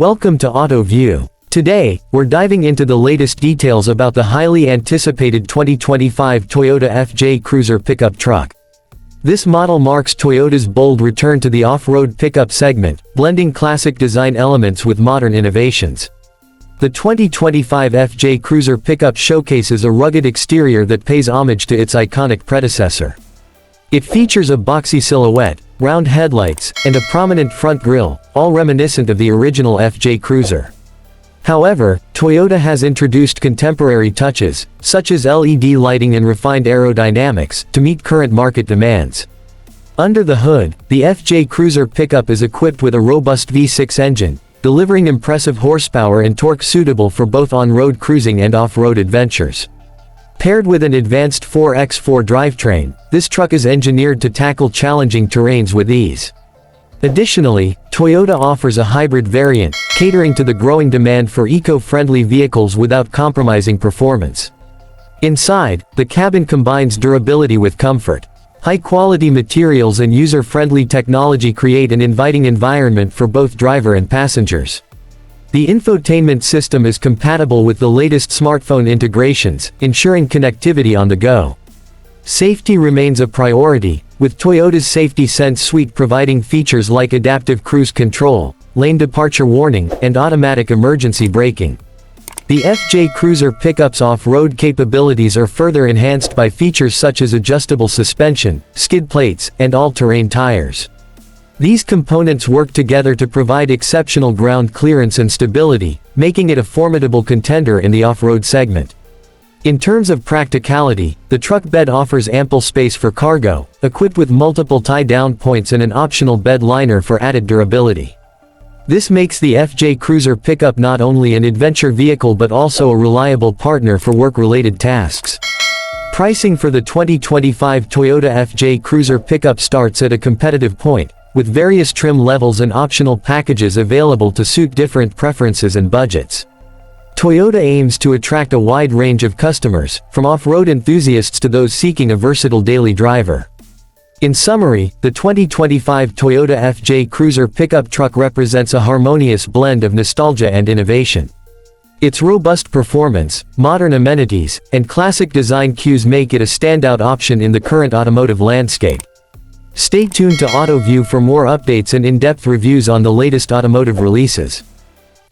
Welcome to AutoView. Today, we're diving into the latest details about the highly anticipated 2025 Toyota FJ Cruiser pickup truck. This model marks Toyota's bold return to the off-road pickup segment, blending classic design elements with modern innovations. The 2025 FJ Cruiser pickup showcases a rugged exterior that pays homage to its iconic predecessor. It features a boxy silhouette, round headlights, and a prominent front grille, all reminiscent of the original FJ Cruiser. However, Toyota has introduced contemporary touches, such as LED lighting and refined aerodynamics, to meet current market demands. Under the hood, the FJ Cruiser pickup is equipped with a robust V6 engine, delivering impressive horsepower and torque suitable for both on-road cruising and off-road adventures. Paired with an advanced 4x4 drivetrain, this truck is engineered to tackle challenging terrains with ease. Additionally, Toyota offers a hybrid variant, catering to the growing demand for eco-friendly vehicles without compromising performance. Inside, the cabin combines durability with comfort. High-quality materials and user-friendly technology create an inviting environment for both driver and passengers. The infotainment system is compatible with the latest smartphone integrations, ensuring connectivity on the go. Safety remains a priority, with Toyota's Safety Sense suite providing features like adaptive cruise control, lane departure warning, and automatic emergency braking. The FJ Cruiser pickup's off-road capabilities are further enhanced by features such as adjustable suspension, skid plates, and all-terrain tires. These components work together to provide exceptional ground clearance and stability, making it a formidable contender in the off-road segment. In terms of practicality, the truck bed offers ample space for cargo, equipped with multiple tie-down points and an optional bed liner for added durability. This makes the FJ Cruiser pickup not only an adventure vehicle but also a reliable partner for work-related tasks. Pricing for the 2025 Toyota FJ Cruiser pickup starts at a competitive point, with various trim levels and optional packages available to suit different preferences and budgets. Toyota aims to attract a wide range of customers, from off-road enthusiasts to those seeking a versatile daily driver. In summary, the 2025 Toyota FJ Cruiser pickup truck represents a harmonious blend of nostalgia and innovation. Its robust performance, modern amenities, and classic design cues make it a standout option in the current automotive landscape. Stay tuned to AutoView for more updates and in-depth reviews on the latest automotive releases.